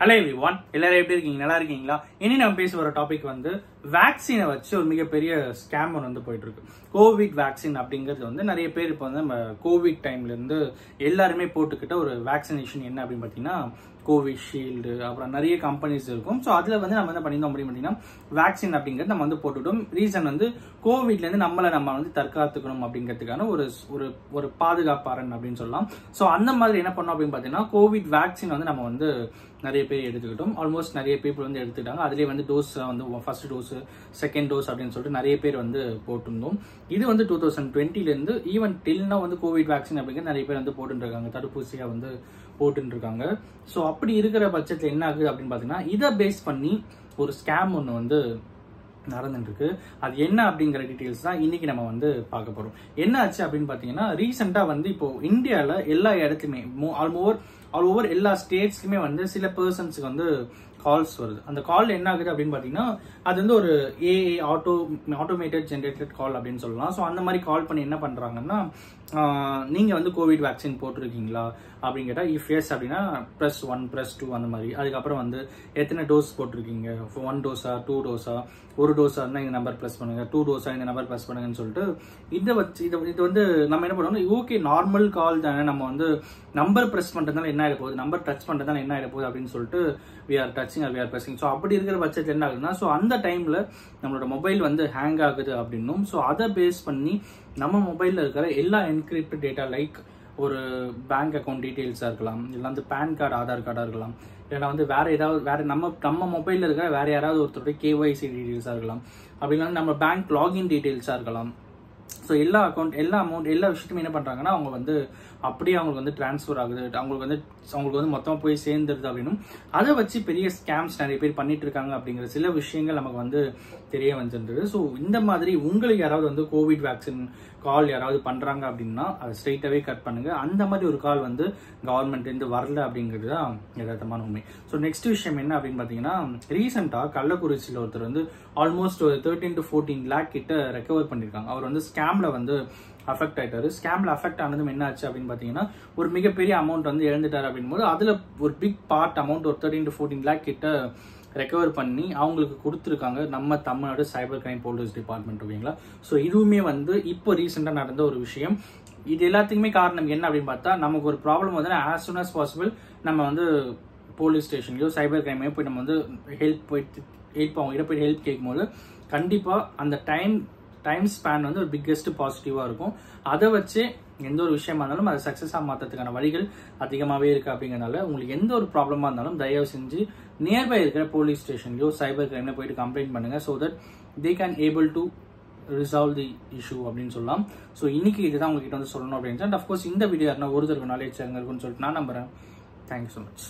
Hello everyone, எல்லாரும் எப்படி இருக்கீங்க? நல்லா இருக்கீங்களா? இனி நம்ம பேச வர டாபிக் வந்து வேக்சினை வச்சு ஒரு மிகப்பெரிய ஸ்கேம் வந்து போயிட்டு இருக்கு. கோவிட் வேக்சின் அப்படிங்கிறது வந்து நிறைய பேர் இப்போ வந்து நம்ம கோவிட் டைம்ல இருந்து எல்லாருமே போட்டுக்கிட்ட ஒரு வேக்சினேஷன் என்ன அப்படின்னு பார்த்தீங்கன்னா கோவிஷீல்டு, அப்புறம் நிறைய கம்பெனிஸ் இருக்கும். ஸோ அதில் வந்து நம்ம என்ன பண்ணியிருந்தோம் அப்படின்னு பார்த்தீங்கன்னா வேக்சின் அப்படிங்கிறது நம்ம வந்து போட்டுட்டோம். ரீசன் வந்து கோவிட்லேருந்து நம்ம வந்து தற்காத்துக்கணும் அப்படிங்கிறதுக்கான ஒரு ஒரு ஒரு பாதுகாப்பாரன் அப்படின்னு சொல்லலாம். ஸோ அந்த மாதிரி என்ன பண்ணோம் அப்படின்னு பார்த்தீங்கன்னா கோவிட் வேக்சின் வந்து நம்ம வந்து நிறைய பேர் எடுத்துக்கிட்டோம். ஆல்மோஸ்ட் நிறைய பேர் வந்து எடுத்துக்கிட்டாங்க. அதுலேயே வந்து டோஸ் வந்து ஃபர்ஸ்ட் டோஸ், செகண்ட் டோஸ் அப்படின்னு சொல்லிட்டு நிறைய பேர் வந்து போட்டிருந்தோம். இது வந்து 2020லேருந்து ஈவன் டில்னா வந்து கோவிட் வேக்சின் அப்படிங்கிறது நிறைய பேர் வந்து போட்டுட்டு இருக்காங்க, தடுப்பூசியாக வந்து போட்டுட்டு இருக்காங்க. ஸோ அப்படி இருக்கிற பட்சத்தில் என்ன ஆகுது அப்படின்னு பார்த்தீங்கன்னா இதை பேஸ் பண்ணி ஒரு ஸ்கேம் ஒன்று வந்து நடந்துருக்கு. அது என்ன அப்படிங்கிற டீட்டெயில்ஸ் தான் இன்னைக்கு நம்ம வந்து பார்க்க போறோம். என்ன ஆச்சு அப்படின்னு பார்த்தீங்கன்னா ரீசெண்டா வந்து இப்போ இந்தியாவில் எல்லா இடத்துலையுமே ஆல் ஓவர் எல்லா ஸ்டேட்ஸ்லுமே வந்து சில பர்சன்ஸுக்கு வந்து கால்ஸ் வருது. அந்த கால் என்ன ஆகுது அப்படின்னு பார்த்தீங்கன்னா அது வந்து ஒரு ஏஐ ஆட்டோமேட்டட் ஜென்ரேட்டட் கால் அப்படின்னு சொல்லலாம். ஸோ அந்த மாதிரி கால் பண்ணி என்ன பண்ணுறாங்கன்னா நீங்கள் வந்து கோவிட் வேக்சின் போட்டிருக்கீங்களா அப்படின்னு கேட்டால் இஃப் எஸ் அப்படின்னா +1 +2 அந்த மாதிரி. அதுக்கப்புறம் வந்து எத்தனை டோஸ் போட்டிருக்கீங்க, 1 டோஸா 2 டோஸா, 1 டோஸா இருந்தால் இந்த நம்பர் ப்ளஸ் பண்ணுங்க, 2 டோஸா இந்த நம்பர் ப்ளஸ் பண்ணுங்கன்னு சொல்லிட்டு இதை வச்சு இது வந்து நம்ம என்ன பண்ணுவோம்னா ஓகே நார்மல் கால் தானே, நம்ம வந்து நம்பர் ப்ரெஸ் பண்ணுறதுனால என்ன ஆகிட போகுது, நம்பர் டச் பண்ணுறதுனால என்ன ஆகிட போகுது அப்படின்னு சொல்லிட்டு we are touching or we are pressing. So அப்படி இருக்கிற பட்சத்தில் என்ன ஆகுதுன்னா ஸோ அந்த டைமில் நம்மளோட மொபைல் வந்து ஹேங் ஆகுது அப்படின்னும் ஸோ அதை பேஸ் பண்ணி நம்ம மொபைலில் இருக்கிற எல்லா என்கிரிப்டட் டேட்டா லைக் ஒரு பேங்க் அக்கௌண்ட் டீட்டெயில்ஸாக இருக்கலாம், இல்லை வந்து பேன் கார்டு ஆதார் கார்டாக இருக்கலாம், இல்லைனா வந்து வேற நம்ம மொபைலில் இருக்கிற வேற யாராவது ஒருத்தருடைய கேஒய்சி டீட்டெயில்ஸாக இருக்கலாம், அப்படின்னா நம்ம பேங்க் லாகின் டீட்டெயில்ஸாக இருக்கலாம். ஸோ எல்லா அக்கௌண்ட் எல்லா அமௌண்ட் எல்லா விஷயத்தையும் என்ன பண்ணுறாங்கன்னா அவங்க வந்து அப்படியே அவங்களுக்கு வந்து டிரான்ஸ்ஃபர் ஆகுது, அவங்களுக்கு வந்து மொத்தமாக போய் சேர்ந்துருது அப்படின்னும் அதை வச்சு பெரிய ஸ்கேம்ஸ் நிறைய பேர் பண்ணிட்டு இருக்காங்க அப்படிங்கிற சில விஷயங்கள் நமக்கு வந்து தெரிய வந்துருந்தது. ஸோ இந்த மாதிரி உங்களுக்கு யாராவது வந்து கோவிட் வேக்சின் கால் யாராவது பண்ணுறாங்க அப்படின்னா அதை ஸ்ட்ரெயிட்டாகவே கட் பண்ணுங்க. அந்த மாதிரி ஒரு கால் வந்து கவர்மெண்ட்லேருந்து வரல அப்படிங்கிறது தான் யதார்த்தமான உண்மை. ஸோ நெக்ஸ்ட் விஷயம் என்ன அப்படின்னு பார்த்தீங்கன்னா ரீசெண்டாக கள்ளக்குறிச்சியில் ஒருத்தர் வந்து ஆல்மோஸ்ட் ஒரு 13 to 14 lakh கிட்ட ரெக்கவர் பண்ணியிருக்காங்க. அவர் வந்து ஸ்கேம்ல வந்து அஃபெக்ட் ஆயிட்டாரு. ஸ்கேம்ல அஃபெக்ட் ஆனதும் என்ன ஆச்சு அப்படின்னு பார்த்தீங்கன்னா ஒரு மிகப்பெரிய அமௌண்ட் வந்து இழந்துட்டாரு அப்படின் போது அதில் ஒரு பிக் பார்ட் அமௌண்ட் ஒரு 13 to 14 lakh கிட்ட ரெக்கவர் பண்ணி அவங்களுக்கு கொடுத்துருக்காங்க நம்ம Tamil Nadu cyber crime police department. ஓகேங்களா? ஸோ இதுவுமே வந்து இப்போ ரீசெண்டாக நடந்த ஒரு விஷயம். இது எல்லாத்துக்குமே காரணம் என்ன அப்படின்னு பார்த்தா நமக்கு ஒரு ப்ராப்ளம் வந்து ஆஸ் சூன் அஸ் பாசிபிள் நம்ம வந்து போலீஸ் ஸ்டேஷன்லையோ சைபர் கிரைமையோ போய் நம்ம வந்து அவங்க போய் ஹெல்ப் கேட்கும்போது கண்டிப்பாக அந்த டைம் ஸ்பேன் வந்து ஒரு பிக்கெஸ்ட் பாசிட்டிவாக இருக்கும். அதை வச்சு எந்த ஒரு விஷயமா இருந்தாலும் அதை சக்ஸஸாக மாற்றுறதுக்கான வழிகள் அதிகமாகவே இருக்குது. அப்படிங்கிறனால உங்களுக்கு எந்த ஒரு ப்ராப்ளமாக இருந்தாலும் தயவு செஞ்சு நியர்பை இருக்கிற போலீஸ் ஸ்டேஷன்லையோ சைபர் கிரைம்ல போயிட்டு கம்ப்ளைண்ட் பண்ணுங்க. So that they can able to resolve the issue அப்படின்னு சொல்லலாம். ஸோ இன்னைக்கு இதுதான் உங்ககிட்ட வந்து சொல்லணும் அப்படின்னு. அண்ட் அஃப்கோர்ஸ் இந்த வீடியோ யாருன்னா ஒரு தடவை நாலேஜ் இருக்குன்னு சொல்லிட்டு நான் நம்புறேன். Thank you so much.